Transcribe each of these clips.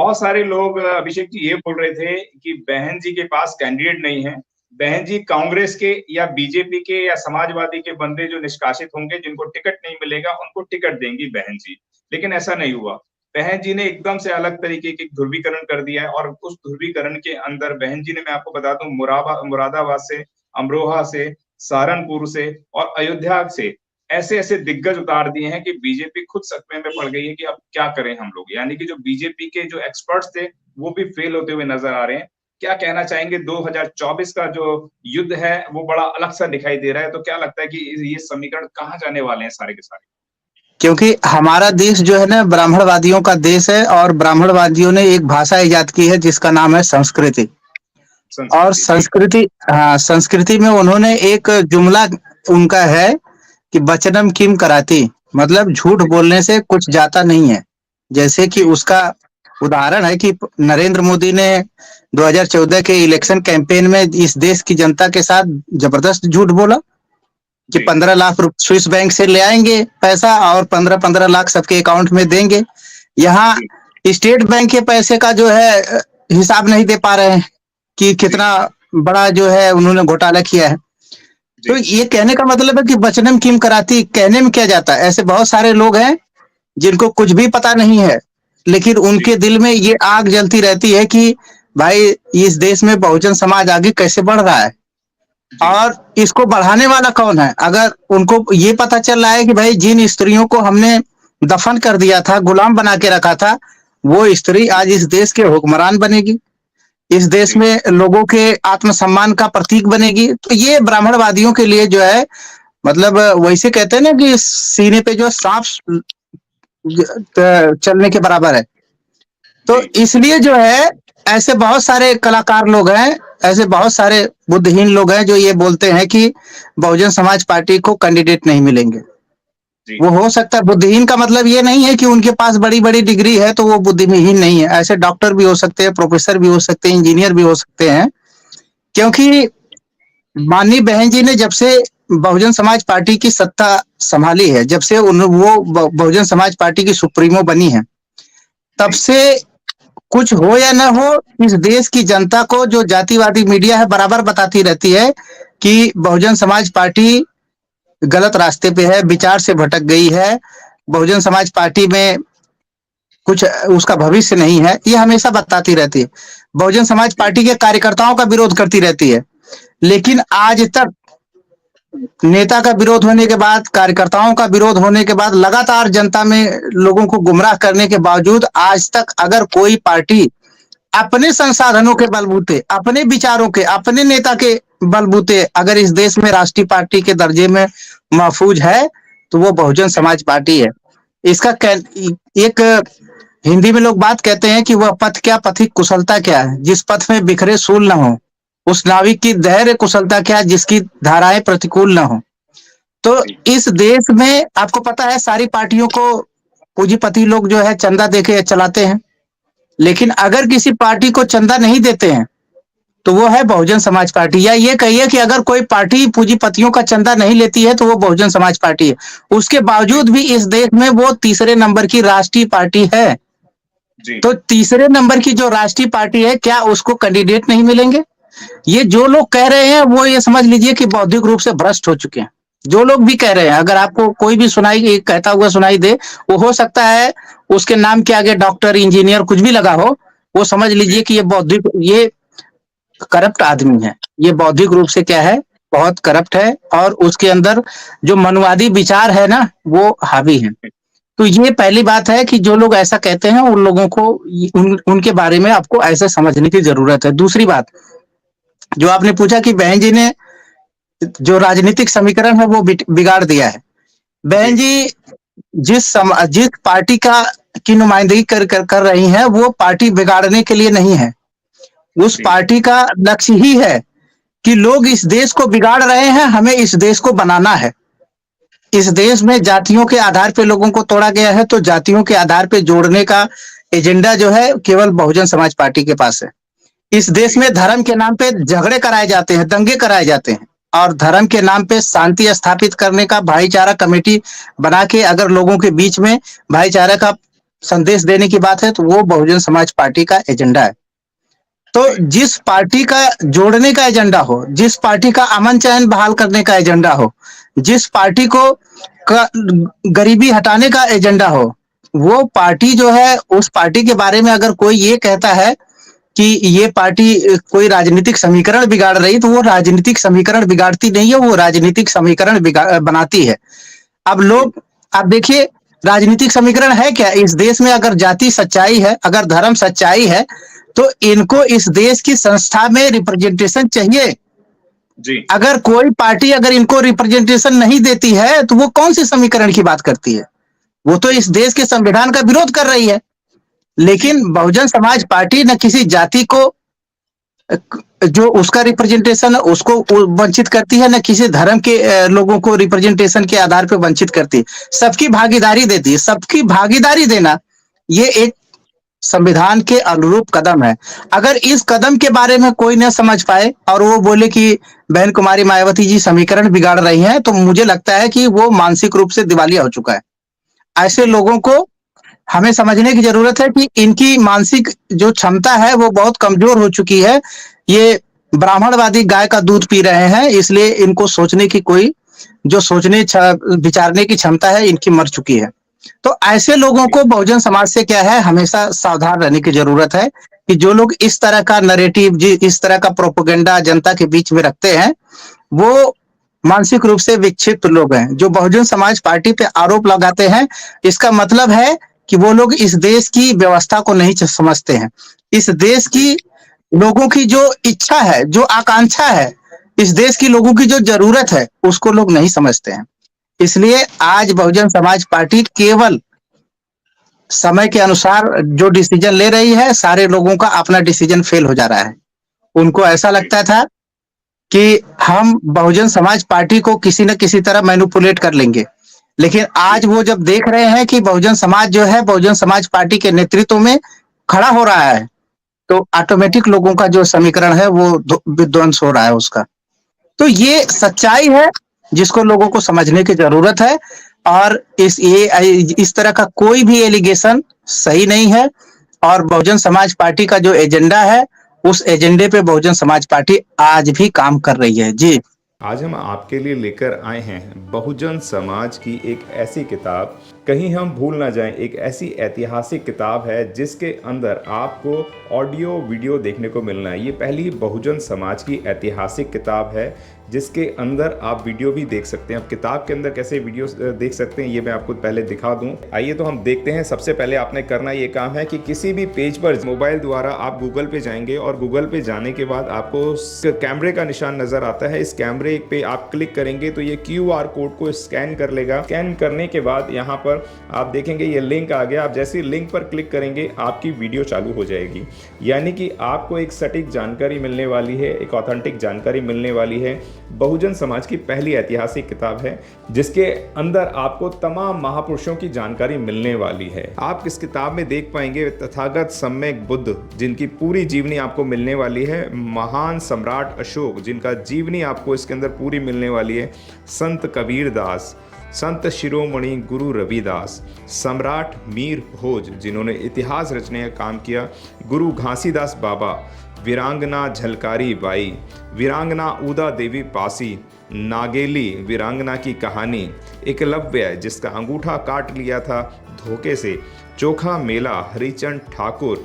बहुत सारे लोग अभिषेक जी ये बोल रहे थे कि बहन जी के पास कैंडिडेट नहीं है। बहन जी कांग्रेस के या बीजेपी के या समाजवादी के बंदे जो निष्कासित होंगे, जिनको टिकट नहीं मिलेगा, उनको टिकट देंगी बहन जी। लेकिन ऐसा नहीं हुआ। बहन जी ने एकदम से अलग तरीके की ध्रुवीकरण कर दिया है और उस ध्रुवीकरण के अंदर बहन जी ने, मैं आपको बता दूं, मुरादाबाद से, अमरोहा से, सहारनपुर से और अयोध्या से ऐसे ऐसे दिग्गज उतार दिए हैं कि बीजेपी खुद सदमे में पड़ गई है कि अब क्या करें हम लोग। यानी कि जो बीजेपी के जो एक्सपर्ट्स थे वो भी फेल होते हुए नजर आ रहे हैं। क्या कहना चाहेंगे, 2024 का जो युद्ध है वो बड़ा अलग सा दिखाई दे रहा है, तो क्या लगता है कि ये समीकरण कहाँ जाने वाले हैं सारे के सारे? क्योंकि हमारा देश जो है ना ब्राह्मणवादियों का देश है, और ब्राह्मणवादियों ने एक भाषा इजाद की है जिसका नाम है संस्कृति। और संस्कृति जी। संस्कृति, हाँ, संस्कृति में उन्होंने एक जुमला उनका है कि वचनम किम कराती, मतलब झूठ बोलने से कुछ जाता नहीं है। जैसे कि जी उसका उदाहरण है कि नरेंद्र मोदी ने 2014 के इलेक्शन कैंपेन में इस देश की जनता के साथ जबरदस्त झूठ बोला कि जी 15 लाख स्विस बैंक से ले आएंगे पैसा और 15-15 लाख सबके अकाउंट में देंगे। यहाँ जी स्टेट बैंक के पैसे का जो है हिसाब नहीं दे पा रहे हैं कि जी कितना बड़ा जो है उन्होंने घोटाला किया है। जी तो ये कहने का मतलब है कि वचनम किम कराती, कहने में क्या जाता है। ऐसे बहुत सारे लोग हैं जिनको कुछ भी पता नहीं है, लेकिन जी उनके दिल में ये आग जलती रहती है कि भाई इस देश में बहुजन समाज आगे कैसे बढ़ रहा है जी और इसको बढ़ाने वाला कौन है। अगर उनको ये पता चल रहा है कि भाई जिन स्त्रियों को हमने दफन कर दिया था, गुलाम बना के रखा था, वो स्त्री जी आज इस देश के हुक्मरान बनेगी, इस देश जी में लोगों के आत्मसम्मान का प्रतीक बनेगी। तो ये ब्राह्मणवादियों के लिए जो है, मतलब वैसे कहते हैं ना कि सीने पे जो सांप चलने के बराबर है। तो जी इसलिए जो है ऐसे बहुत सारे कलाकार लोग हैं, ऐसे बहुत सारे बुद्धिहीन लोग हैं जो ये बोलते हैं कि बहुजन समाज पार्टी को कैंडिडेट नहीं मिलेंगे। जी वो हो सकता है, बुद्धिहीन का मतलब ये नहीं है कि उनके पास बड़ी बड़ी डिग्री है तो वो बुद्धिहीन नहीं है। ऐसे डॉक्टर भी हो सकते हैं, प्रोफेसर भी हो सकते हैं, इंजीनियर भी हो सकते हैं। क्योंकि माननीय बहन जी ने जब से बहुजन समाज पार्टी की सत्ता संभाली है, जब से वो बहुजन समाज पार्टी की सुप्रीमो बनी है, तब जी से कुछ हो या ना हो, इस देश की जनता को जो जातिवादी मीडिया है बराबर बताती रहती है कि बहुजन समाज पार्टी गलत रास्ते पे है, विचार से भटक गई है, बहुजन समाज पार्टी में कुछ उसका भविष्य नहीं है, ये हमेशा बताती रहती है। बहुजन समाज जी पार्टी के कार्यकर्ताओं का विरोध करती रहती है, लेकिन आज तक नेता का विरोध होने के बाद, कार्यकर्ताओं का विरोध होने के बाद, लगातार जनता में लोगों को गुमराह करने के बावजूद आज तक अगर कोई पार्टी अपने संसाधनों के बलबूते, अपने विचारों के, अपने नेता के बलबूते अगर इस देश में राष्ट्रीय पार्टी के दर्जे में महफूज है, तो वो बहुजन जी समाज पार्टी है। इसका एक हिंदी में लोग बात कहते हैं कि वह पथ क्या, पथिक कुशलता क्या है, जिस पथ में बिखरे सूल न हो, उस नाविक की धैर्य कुशलता क्या, जिसकी धाराएं प्रतिकूल न हो। तो जी इस देश में आपको पता है सारी पार्टियों को पूंजीपति लोग जो है चंदा देके चलाते हैं, लेकिन अगर किसी पार्टी को चंदा नहीं देते हैं तो वो है बहुजन समाज पार्टी। या ये कहिए कि अगर कोई पार्टी पूंजीपतियों का चंदा नहीं लेती है तो वो बहुजन समाज पार्टी है। उसके जी बावजूद भी इस देश में वो तीसरे नंबर की राष्ट्रीय पार्टी है। जी तो तीसरे नंबर की जो राष्ट्रीय पार्टी है, क्या उसको कैंडिडेट नहीं मिलेंगे? ये जो लोग कह रहे हैं वो ये समझ लीजिए कि बौद्धिक रूप से भ्रष्ट हो चुके हैं। जो लोग भी कह रहे हैं, अगर आपको कोई भी सुनाई कहता हुआ सुनाई दे, वो हो सकता है उसके नाम के आगे डॉक्टर, इंजीनियर कुछ भी लगा हो, वो समझ लीजिए जी कि ये करप्ट आदमी है। ये बौद्धिक रूप से क्या है, बहुत करप्ट है, और उसके अंदर जो मनवादी विचार है ना, वो हावी है। तो ये पहली बात है कि जो लोग ऐसा कहते हैं उन लोगों को उनके बारे में आपको ऐसे समझने की जरूरत है। दूसरी बात, जो आपने पूछा कि बहन जी ने जो राजनीतिक समीकरण है वो बिगाड़ दिया है। बहन जी जी जिस पार्टी की नुमाइंदगी कर रही हैं, वो पार्टी बिगाड़ने के लिए नहीं है। उस जी पार्टी का लक्ष्य ही है कि लोग इस देश को बिगाड़ रहे हैं, हमें इस देश को बनाना है। इस देश में जातियों के आधार पे लोगों को तोड़ा गया है, तो जातियों के आधार पे जोड़ने का एजेंडा जो है केवल बहुजन समाज पार्टी के पास है। इस देश जी में धर्म के नाम पे झगड़े कराए जाते हैं, दंगे कराए जाते हैं, और धर्म के नाम पे शांति स्थापित करने का भाईचारा कमेटी बना के अगर लोगों के बीच में भाईचारा का संदेश देने की बात है तो वो बहुजन समाज पार्टी का एजेंडा है। तो जिस पार्टी का जोड़ने का एजेंडा हो, जिस पार्टी का अमन चैन बहाल करने का एजेंडा हो, जिस पार्टी को गरीबी हटाने का एजेंडा हो, वो पार्टी जो है, उस पार्टी के बारे में अगर कोई ये कहता है कि ये पार्टी कोई राजनीतिक समीकरण बिगाड़ रही, तो वो राजनीतिक समीकरण बिगाड़ती नहीं है, वो राजनीतिक समीकरण बनाती है। अब लोग, आप देखिए राजनीतिक समीकरण है क्या इस देश में? अगर जाति सच्चाई है, अगर धर्म सच्चाई है, तो इनको इस देश की संस्था में रिप्रेजेंटेशन चाहिए जी। अगर कोई पार्टी अगर इनको रिप्रेजेंटेशन नहीं देती है तो वो कौन सी समीकरण की बात करती है? वो तो इस देश के संविधान का विरोध कर रही है। लेकिन बहुजन समाज पार्टी न किसी जाति को जो उसका रिप्रेजेंटेशन है उसको वंचित करती है, न किसी धर्म के लोगों को रिप्रेजेंटेशन के आधार पर वंचित करती है। सबकी भागीदारी देती है। सबकी भागीदारी देना ये एक संविधान के अनुरूप कदम है। अगर इस कदम के बारे में कोई न समझ पाए और वो बोले कि बहन कुमारी मायावती जी समीकरण बिगाड़ रही हैं, तो मुझे लगता है कि वो मानसिक रूप से दिवालिया हो चुका है। ऐसे लोगों को हमें समझने की जरूरत है कि इनकी मानसिक जो क्षमता है वो बहुत कमजोर हो चुकी है। ये ब्राह्मणवादी गाय का दूध पी रहे हैं, इसलिए इनको सोचने की कोई जो सोचने विचारने की क्षमता है इनकी मर चुकी है। तो ऐसे लोगों को बहुजन समाज से क्या है, हमेशा सावधान रहने की जरूरत है कि जो लोग इस तरह का नैरेटिव, इस तरह का प्रोपेगेंडा जनता के बीच में रखते हैं, वो मानसिक रूप से विक्षिप्त लोग हैं। जो बहुजन समाज पार्टी पे आरोप लगाते हैं, इसका मतलब है कि वो लोग इस देश की व्यवस्था को नहीं समझते हैं। इस देश की लोगों की जो इच्छा है, जो आकांक्षा है, इस देश की लोगों की जो जरूरत है, उसको लोग नहीं समझते हैं। इसलिए आज बहुजन समाज पार्टी केवल समय के अनुसार जो डिसीजन ले रही है, सारे लोगों का अपना डिसीजन फेल हो जा रहा है। उनको ऐसा लगता था कि हम बहुजन समाज पार्टी को किसी न किसी तरह मैनिपुलेट कर लेंगे, लेकिन आज वो जब देख रहे हैं कि बहुजन समाज जो है, बहुजन समाज पार्टी के नेतृत्व में खड़ा हो रहा है, तो ऑटोमेटिक लोगों का जो समीकरण है वो विध्वंस हो रहा है उसका। तो ये सच्चाई है जिसको लोगों को समझने की जरूरत है। और इस तरह का कोई भी एलिगेशन सही नहीं है। और बहुजन समाज पार्टी का जो एजेंडा है, उस एजेंडे पे बहुजन समाज पार्टी आज भी काम कर रही है। जी, आज हम आपके लिए लेकर आए हैं बहुजन समाज की एक ऐसी किताब, कहीं हम भूल ना जाएं, एक ऐसी ऐतिहासिक किताब है जिसके अंदर आपको ऑडियो वीडियो देखने को मिलना है। ये पहली बहुजन समाज की ऐतिहासिक किताब है जिसके अंदर आप वीडियो भी देख सकते हैं। अब किताब के अंदर कैसे वीडियो देख सकते हैं ये मैं आपको पहले दिखा दूं। आइए तो हम देखते हैं। सबसे पहले आपने करना ये काम है कि किसी भी पेज पर मोबाइल द्वारा आप गूगल पे जाएंगे और गूगल पे जाने के बाद आपको कैमरे का निशान नजर आता है। इस कैमरे पे आप क्लिक करेंगे तो ये QR कोड को स्कैन कर लेगा। स्कैन करने के बाद यहाँ पर आप देखेंगे ये लिंक आ गया। आप जैसे लिंक पर क्लिक करेंगे आपकी वीडियो चालू हो जाएगी, यानी कि आपको एक सटीक जानकारी मिलने वाली है, एक ऑथेंटिक जानकारी मिलने वाली है। बहुजन समाज की पहली ऐतिहासिक किताब है जिसके अंदर आपको तमाम महापुरुषों की जानकारी मिलने वाली है। आप इस किताब में देख पाएंगे तथागत सम्यक बुद्ध जिनकी पूरी जीवनी आपको मिलने वाली है, महान सम्राट अशोक जिनका जीवनी आपको इसके अंदर पूरी मिलने वाली है, संत कबीर दास, संत शिरोमणि गुरु रविदास, सम्राट मीर भोज जिन्होंने इतिहास रचने का काम किया, गुरु घासीदास बाबा, वीरांगना झलकारी बाई, वीरांगना उदा देवी पासी, नागेली वीरांगना की कहानी, एकलव्य जिसका अंगूठा काट लिया था धोखे से, चोखा मेला हरिचंद ठाकुर,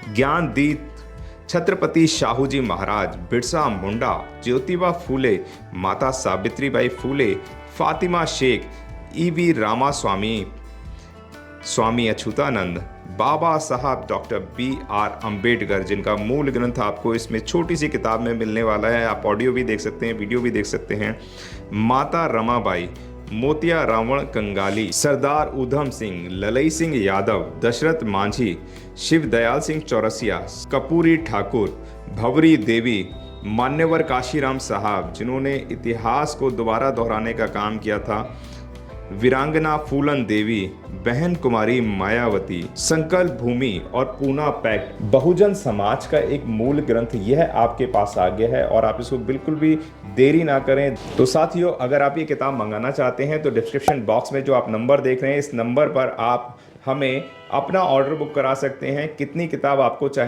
ज्ञानदीप छत्रपति शाहू जी महाराज, बिरसा मुंडा, ज्योतिबा फूले, माता सावित्रीबाई फूले, फातिमा शेख, EV रामास्वामी, स्वामी अच्युतानंद, बाबा साहब डॉक्टर BR अम्बेडकर जिनका मूल ग्रंथ आपको इसमें छोटी सी किताब में मिलने वाला है। आप ऑडियो भी देख सकते हैं, वीडियो भी देख सकते हैं। माता रमाबाई, मोतिया रावण कंगाली, सरदार उधम सिंह, ललई सिंह यादव, दशरथ मांझी, शिव दयाल सिंह चौरसिया, कपूरी ठाकुर, भवरी देवी, मान्यवर काशीराम साहब जिन्होंने इतिहास को दोबारा दोहराने का काम किया था, वीरांगना फूलन देवी, बहन कुमारी मायावती, संकल्प भूमि और पूना पैक्ट, बहुजन समाज का एक मूल ग्रंथ यह आपके पास आ गया है और आप इसको बिल्कुल भी देरी ना करें। तो साथियों, अगर आप ये किताब मंगाना चाहते हैं तो डिस्क्रिप्शन बॉक्स में जो आप नंबर देख रहे हैं, इस नंबर पर आप हमें अपना ऑर्डर बुक करा सकते हैं। कितनी किताब आपको चाहिए